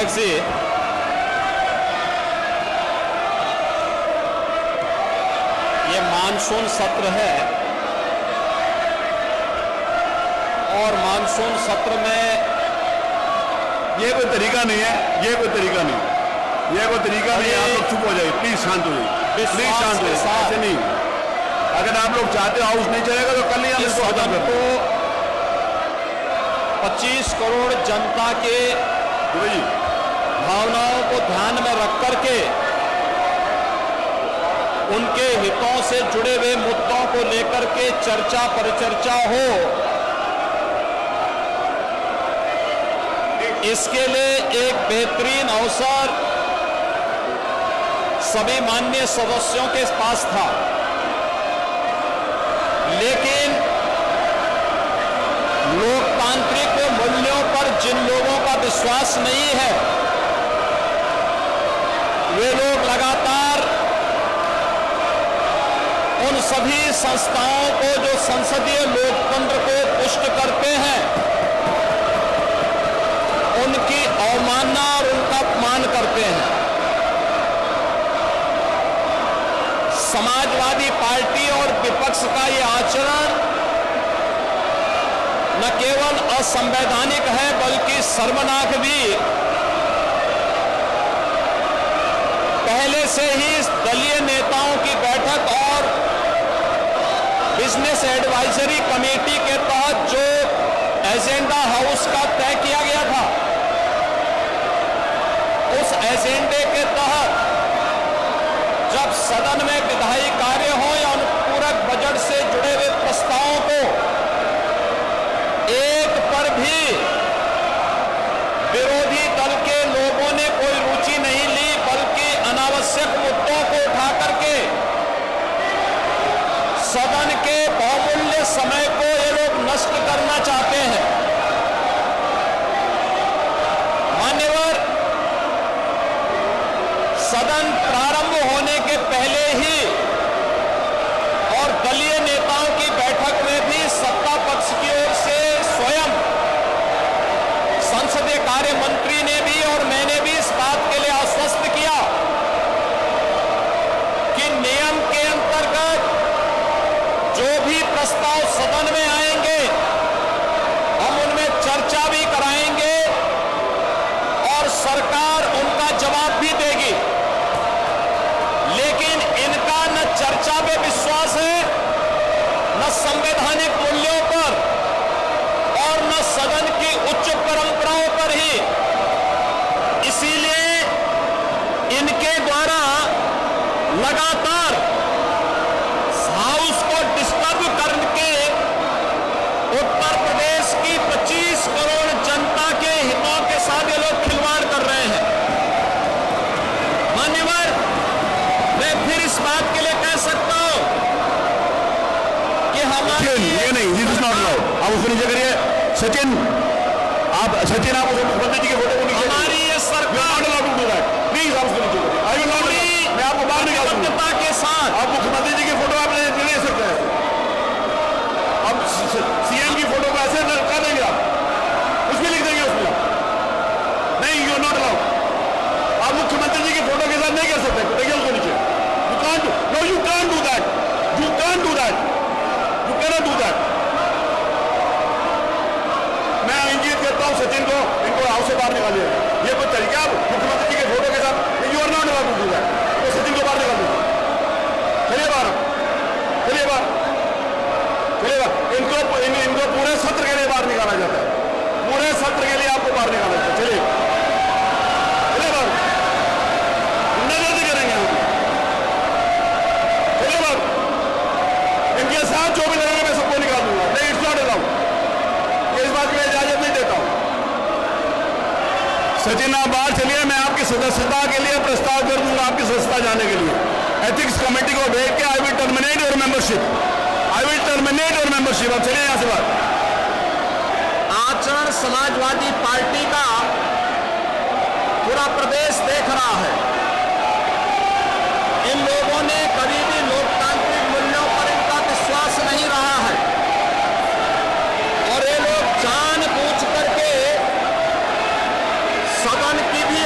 अध्यक्ष जी, ये मानसून सत्र है और मानसून सत्र में ये कोई तरीका नहीं है, ये कोई तरीका नहीं, ये कोई तरीका नहीं है। आप लोग चुप हो जाइए, प्लीज शांत हो जाइए, प्लीज शांत हो जाइए। ऐसे नहीं, अगर आप लोग चाहते हो हाउस नहीं चलेगा तो कल ही हम इसको खत्म कर दो। 25 करोड़ जनता के भावनाओं को ध्यान में रख करके उनके हितों से जुड़े हुए मुद्दों को लेकर के चर्चा परिचर्चा हो, इसके लिए एक बेहतरीन अवसर सभी माननीय सदस्यों के पास था। लेकिन लोकतांत्रिक मूल्यों पर जिन लोगों का विश्वास नहीं है, वे लोग लगातार उन सभी संस्थाओं को जो संसदीय लोकतंत्र को पुष्ट करते हैं, उनकी अवमानना और उनका अपमान करते हैं। समाजवादी पार्टी और विपक्ष का ये आचरण न केवल असंवैधानिक है बल्कि शर्मनाक भी। पहले से ही दलीय नेताओं की बैठक और बिजनेस एडवाइजरी कमेटी के तहत जो एजेंडा हाउस का तय किया गया था, उस एजेंडे के तहत जब सदन में विधायी कार्य हो या अनुपूरक बजट से जुड़े हुए प्रस्तावों को एक पर भी विरोधी दल के लोगों ने कोई रुचि नहीं ली, बल्कि अनावश्यक मुद्दों को उठा करके सदन के बहुमूल्य समय को ये लोग नष्ट करना चाहते हैं। मान्यवर, सदन प्रारंभ होने के पहले ही और दलीय नेताओं की बैठक में भी सत्ता पक्ष की ओर से स्वयं संसदीय कार्य मंत्री ने भी और मैंने भी इस बात के लिए आश्वस्त किया कि नियम के अंतर्गत जो भी प्रस्ताव सदन में आएंगे हम उनमें चर्चा भी कराएंगे और सरकार उनका जवाब भी देगी। लेकिन इनका न चर्चा पे विश्वास है, न संवैधानिक मूल्यों पर और न सदन की उच्च परंपराओं पर ही। इसीलिए इनके द्वारा लगातार हाउस को डिस्टर्ब करके उत्तर प्रदेश की 25 करोड़ जनता के हितों के साथ ये लोग खिलवाड़ कर रहे हैं। मान्यवर, मैं फिर इस बात के लिए कह सकता हूं कि हमारे ये नहीं, दिस इज नॉट अलाउड। आप उसको नीचे करिए। सचिन, आप मुख्यमंत्री जी के फोटो को नीचे, हमारी ये सरकार प्लीज आप उसको नीचे करिए। आई विल नॉट, मैं आपको बाहर निकाल दूंगा के साथ। आप मुख्यमंत्री जी की फोटो आप ले सकते हैं। अब सीएम की फोटो को ऐसे कर देंगे, आप कुछ भी लिख देंगे उसमें। नहीं, यू आर नॉट अलाउड। आप मुख्यमंत्री जी की फोटो के साथ नहीं कर सकते। देखिए उसको नीचे। You can't, no you can't do that, you can't do that, you cannot do that. मैं इंगित करता हूं सचिन को, इनको हाउस से बाहर निकालिए। ये कोई तरीका है मुख्यमंत्री जी के फोटो के साथ? You are not allowed to do that. तो सचिन को बाहर निकाल दीजिए। चलिए बाहर, चलिए बाहर, चलिए बाहर। इनको पूरे सत्र के लिए बाहर निकाला जाता है। पूरे सत्र के लिए आपको बाहर निकाला जाता है। चलिए, चलिए बाहर, गुंडागर्दी करेंगे हम। चलिए बाहर, इनके साथ जो भी लगेगा मैं सबको निकाल दूंगा। नहीं, इट्स नॉट अलाउड। इस बात की मैं इजाजत नहीं देता हूं। सचिन, आप बाहर चलिए। मैं आपकी सदस्यता के लिए प्रस्ताव कर दूंगा, आपकी सदस्यता जाने के लिए। एथिक्स कमेटी को भेज के I will terminate your membership, I will terminate your membership. अब चलिए यहां से बाहर। आचरण समाजवादी पार्टी का पूरा प्रदेश देख रहा है। इन लोगों ने कभी भी लोकतांत्रिक मूल्यों पर इनका विश्वास नहीं रहा है और ये लोग जानबूझ करके सदन की भी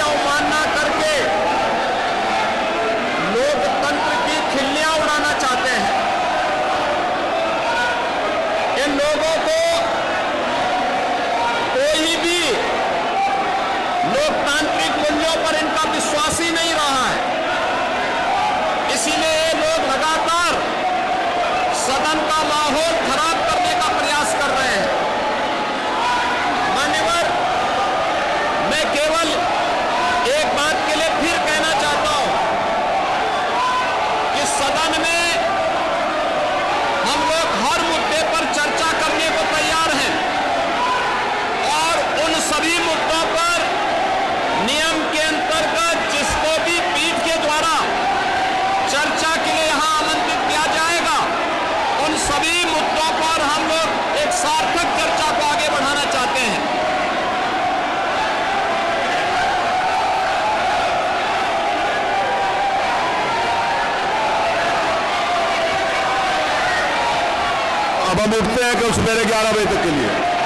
अब हम उठते हैं कल सुबह 11 बजे तक के लिए।